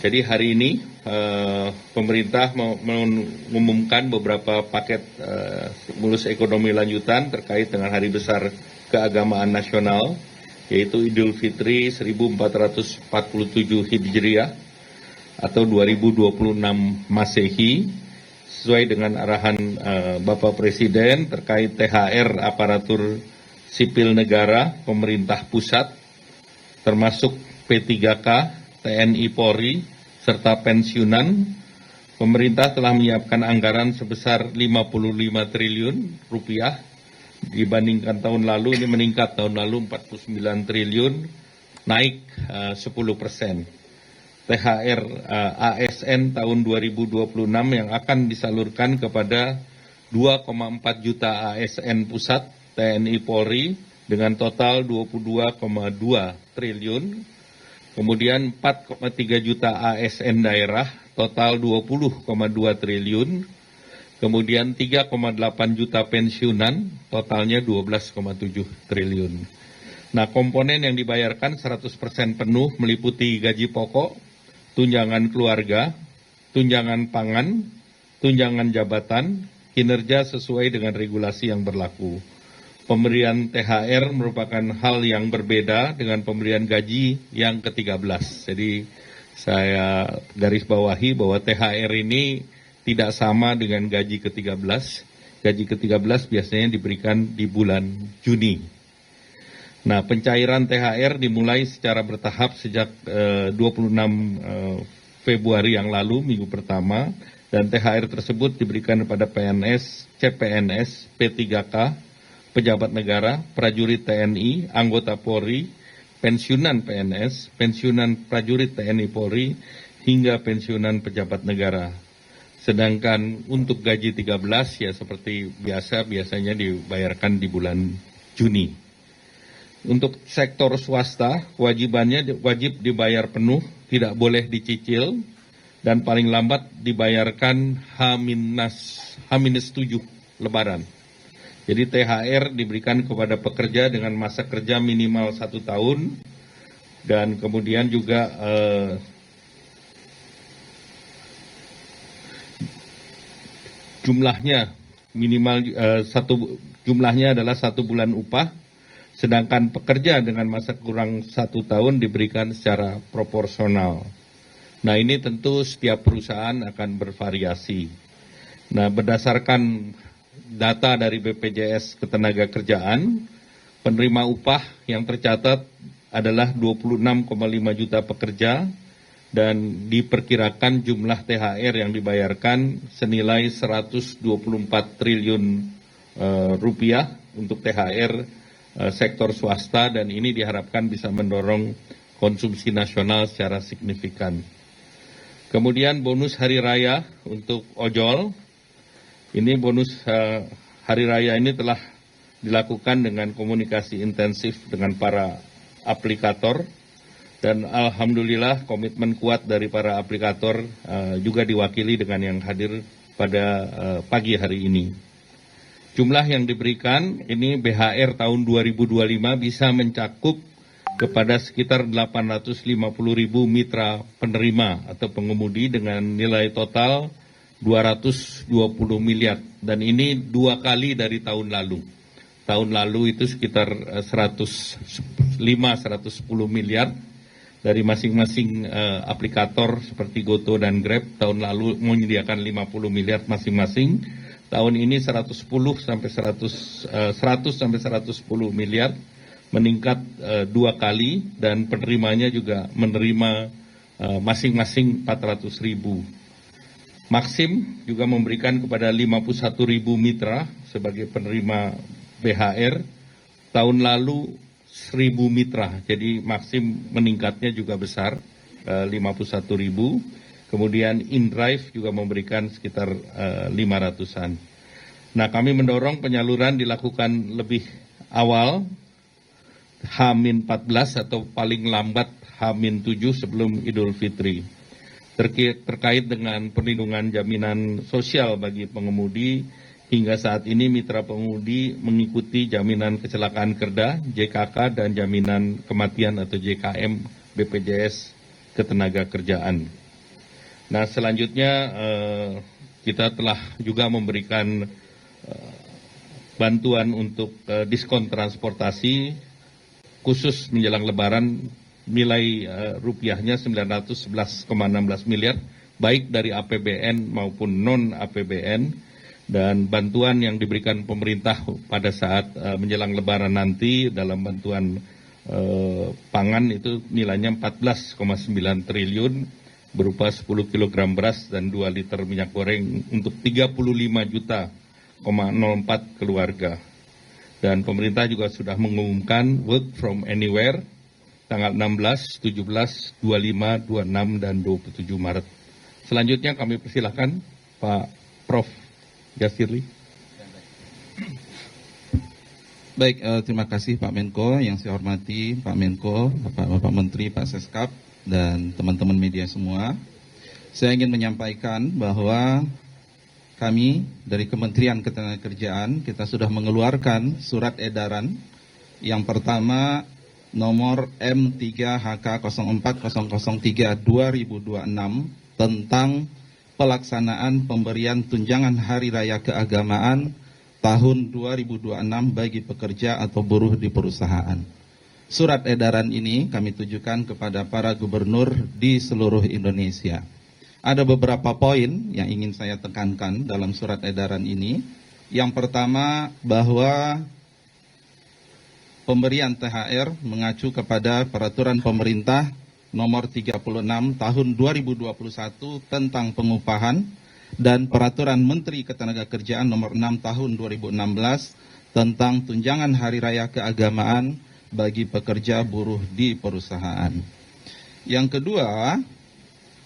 Jadi hari ini pemerintah mengumumkan beberapa paket stimulus ekonomi lanjutan terkait dengan Hari Besar Keagamaan Nasional, yaitu Idul Fitri 1447 Hijriah atau 2026 Masehi, sesuai dengan arahan Bapak Presiden terkait THR aparatur sipil negara, pemerintah pusat, termasuk P3K, TNI Polri, serta pensiunan. Pemerintah telah menyiapkan anggaran sebesar 55 triliun rupiah, dibandingkan tahun lalu ini meningkat, tahun lalu 49 triliun, naik 10%. THR ASN tahun 2026 yang akan disalurkan kepada 2,4 juta ASN pusat TNI Polri dengan total 22,2 triliun. Kemudian 4,3 juta ASN daerah, total 20,2 triliun. Kemudian 3,8 juta pensiunan, totalnya 12,7 triliun. Nah, komponen yang dibayarkan 100% penuh meliputi gaji pokok, tunjangan keluarga, tunjangan pangan, tunjangan jabatan, kinerja sesuai dengan regulasi yang berlaku. Pemberian THR merupakan hal yang berbeda dengan pemberian gaji yang ke-13. Jadi saya garis bawahi bahwa THR ini tidak sama dengan gaji ke-13. Gaji ke-13 biasanya diberikan di bulan Juni. Nah, pencairan THR dimulai secara bertahap sejak 26 Februari yang lalu, minggu pertama, dan THR tersebut diberikan kepada PNS, CPNS, P3K, pejabat negara, prajurit TNI, anggota Polri, pensiunan PNS, pensiunan prajurit TNI Polri, hingga pensiunan pejabat negara. Sedangkan untuk gaji 13 ya seperti biasanya dibayarkan di bulan Juni. Untuk sektor swasta, kewajibannya wajib dibayar penuh, tidak boleh dicicil, dan paling lambat dibayarkan H-7 Lebaran. Jadi THR diberikan kepada pekerja dengan masa kerja minimal 1 tahun, dan kemudian juga jumlahnya minimal jumlahnya adalah 1 bulan upah, sedangkan pekerja dengan masa kurang 1 tahun diberikan secara proporsional. Nah, ini tentu setiap perusahaan akan bervariasi. Nah, berdasarkan data dari BPJS Ketenagakerjaan, penerima upah yang tercatat adalah 26,5 juta pekerja, dan diperkirakan jumlah THR yang dibayarkan senilai 124 triliun rupiah untuk THR sektor swasta, dan ini diharapkan bisa mendorong konsumsi nasional secara signifikan. Kemudian bonus hari raya untuk ojol. Ini bonus hari raya ini telah dilakukan dengan komunikasi intensif dengan para aplikator, dan alhamdulillah komitmen kuat dari para aplikator juga diwakili dengan yang hadir pada pagi hari ini. Jumlah yang diberikan ini BHR tahun 2025 bisa mencakup kepada sekitar 850.000 mitra penerima atau pengemudi dengan nilai total 220 miliar, dan ini 2 kali dari tahun lalu. Tahun lalu itu sekitar 110 miliar dari masing-masing aplikator seperti Goto dan Grab. Tahun lalu menyediakan 50 miliar masing-masing. Tahun ini 100 sampai 110 miliar, meningkat 2 kali, dan penerimanya juga menerima masing-masing 400.000. Maxim juga memberikan kepada 51.000 mitra sebagai penerima BHR. Tahun lalu 1.000 mitra, jadi Maxim meningkatnya juga besar, 51.000. Kemudian InDrive juga memberikan sekitar 500-an. Nah, kami mendorong penyaluran dilakukan lebih awal, H-14 atau paling lambat H-7 sebelum Idul Fitri. Terkait dengan perlindungan jaminan sosial bagi pengemudi, hingga saat ini mitra pengemudi mengikuti jaminan kecelakaan kerja JKK dan jaminan kematian atau JKM BPJS Ketenagakerjaan. Nah, selanjutnya kita telah juga memberikan bantuan untuk diskon transportasi khusus menjelang Lebaran, nilai rupiahnya 911,16 miliar, baik dari APBN maupun non-APBN, dan bantuan yang diberikan pemerintah pada saat menjelang Lebaran nanti dalam bantuan pangan itu nilainya 14,9 triliun, berupa 10 kg beras dan 2 liter minyak goreng untuk 35,04 keluarga. Dan pemerintah juga sudah mengumumkan work from anywhere tanggal 16, 17, 25, 26, dan 27 Maret. Selanjutnya kami persilahkan Pak Prof. Yasirli. Baik, terima kasih Pak Menko, yang saya hormati Pak Menko, Bapak Menteri, Pak Seskap, dan teman-teman media semua. Saya ingin menyampaikan bahwa kami dari Kementerian Ketenagakerjaan, kita sudah mengeluarkan surat edaran yang pertama nomor M3HK04003/2026 tentang pelaksanaan pemberian tunjangan Hari Raya Keagamaan tahun 2026 bagi pekerja atau buruh di perusahaan. Surat edaran ini kami tujukan kepada para gubernur di seluruh Indonesia. Ada beberapa poin yang ingin saya tekankan dalam surat edaran ini. Yang pertama, bahwa pemberian THR mengacu kepada peraturan pemerintah nomor 36 tahun 2021 tentang pengupahan dan peraturan Menteri Ketenagakerjaan nomor 6 tahun 2016 tentang tunjangan Hari Raya Keagamaan bagi pekerja buruh di perusahaan. Yang kedua,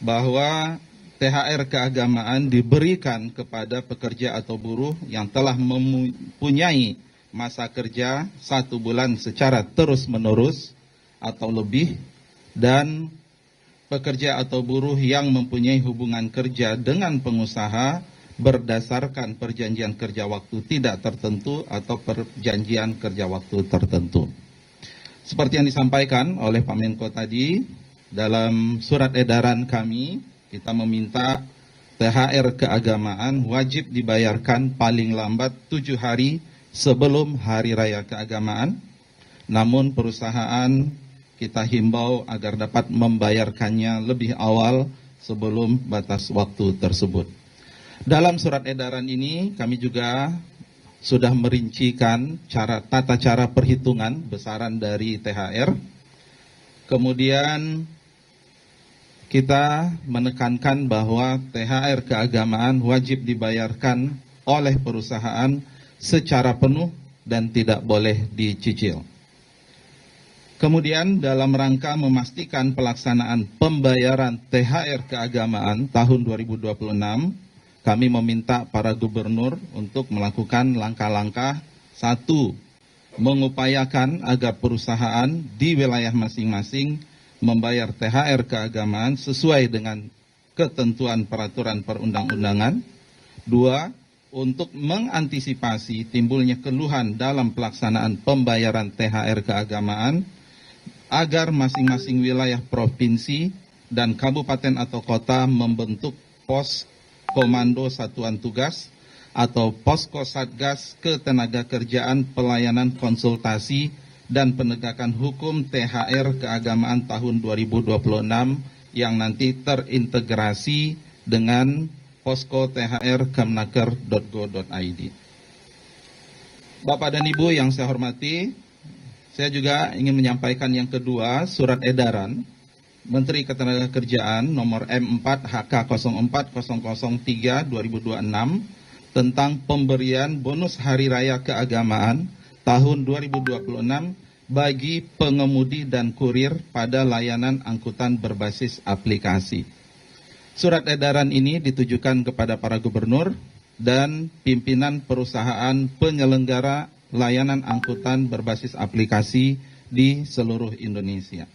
bahwa THR keagamaan diberikan kepada pekerja atau buruh yang telah mempunyai masa kerja 1 bulan secara terus-menerus atau lebih, dan pekerja atau buruh yang mempunyai hubungan kerja dengan pengusaha berdasarkan perjanjian kerja waktu tidak tertentu atau perjanjian kerja waktu tertentu. Seperti yang disampaikan oleh Pak Menko tadi, dalam surat edaran kami, kita meminta THR keagamaan wajib dibayarkan paling lambat 7 hari sebelum Hari Raya Keagamaan. Namun perusahaan kita himbau agar dapat membayarkannya lebih awal sebelum batas waktu tersebut. Dalam surat edaran ini kami juga sudah merincikan tata cara perhitungan besaran dari THR. Kemudian kita menekankan bahwa THR keagamaan wajib dibayarkan oleh perusahaan secara penuh dan tidak boleh dicicil. Kemudian dalam rangka memastikan pelaksanaan pembayaran THR keagamaan tahun 2026, kami meminta para gubernur untuk melakukan langkah-langkah. 1. Mengupayakan agar perusahaan di wilayah masing-masing membayar THR keagamaan sesuai dengan ketentuan peraturan perundang-undangan. 2. Untuk mengantisipasi timbulnya keluhan dalam pelaksanaan pembayaran THR keagamaan, agar masing-masing wilayah provinsi dan kabupaten atau kota membentuk pos komando satuan tugas atau posko satgas ketenagakerjaan pelayanan konsultasi dan penegakan hukum THR keagamaan tahun 2026 yang nanti terintegrasi dengan posko THR kemnaker.go.id. Bapak dan Ibu yang saya hormati, saya juga ingin menyampaikan yang kedua, surat edaran Menteri Ketenagakerjaan nomor M4HK04003/2026 tentang pemberian bonus Hari Raya Keagamaan tahun 2026 bagi pengemudi dan kurir pada layanan angkutan berbasis aplikasi. Surat edaran ini ditujukan kepada para gubernur dan pimpinan perusahaan penyelenggara layanan angkutan berbasis aplikasi di seluruh Indonesia.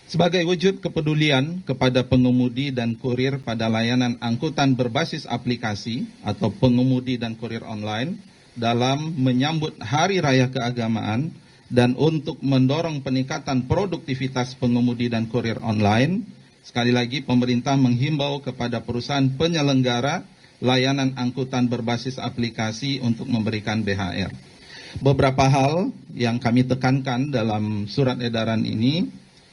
Sebagai wujud kepedulian kepada pengemudi dan kurir pada layanan angkutan berbasis aplikasi atau pengemudi dan kurir online dalam menyambut Hari Raya Keagamaan dan untuk mendorong peningkatan produktivitas pengemudi dan kurir online, Sekali lagi, pemerintah menghimbau kepada perusahaan penyelenggara layanan angkutan berbasis aplikasi untuk memberikan BHR. Beberapa hal yang kami tekankan dalam surat edaran ini.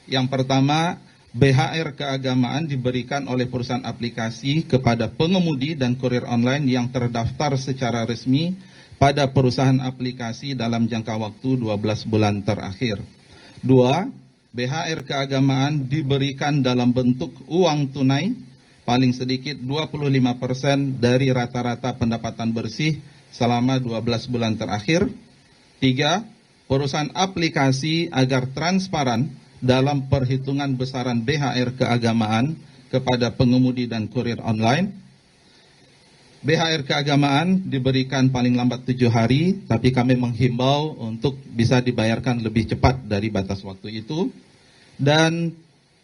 Yang pertama, BHR keagamaan diberikan oleh perusahaan aplikasi kepada pengemudi dan kurir online yang terdaftar secara resmi pada perusahaan aplikasi dalam jangka waktu 12 bulan terakhir. 2. BHR keagamaan diberikan dalam bentuk uang tunai paling sedikit 25% dari rata-rata pendapatan bersih selama 12 bulan terakhir. 3. Perusahaan aplikasi agar transparan dalam perhitungan besaran BHR keagamaan kepada pengemudi dan kurir online. BHR keagamaan diberikan paling lambat 7 hari, tapi kami menghimbau untuk bisa dibayarkan lebih cepat dari batas waktu itu. Dan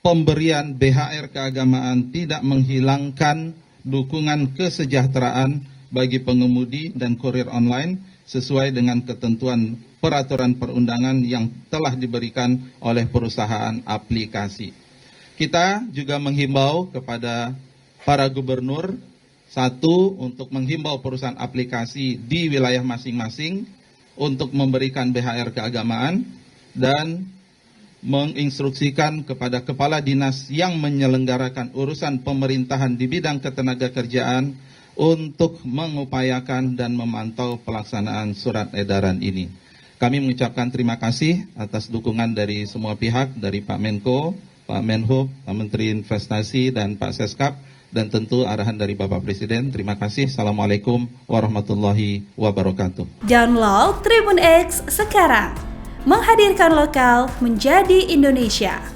pemberian BHR keagamaan tidak menghilangkan dukungan kesejahteraan bagi pengemudi dan kurir online sesuai dengan ketentuan peraturan perundangan yang telah diberikan oleh perusahaan aplikasi. Kita juga menghimbau kepada para gubernur, satu, untuk menghimbau perusahaan aplikasi di wilayah masing-masing untuk memberikan BHR keagamaan dan menginstruksikan kepada kepala dinas yang menyelenggarakan urusan pemerintahan di bidang ketenagakerjaan untuk mengupayakan dan memantau pelaksanaan surat edaran ini. Kami mengucapkan terima kasih atas dukungan dari semua pihak, dari Pak Menko, Pak Menhub, Pak Menteri Investasi, dan Pak Seskap, dan tentu arahan dari Bapak Presiden. Terima kasih. Assalamualaikum warahmatullahi wabarakatuh. Download Tribun X sekarang. Menghadirkan lokal menjadi Indonesia.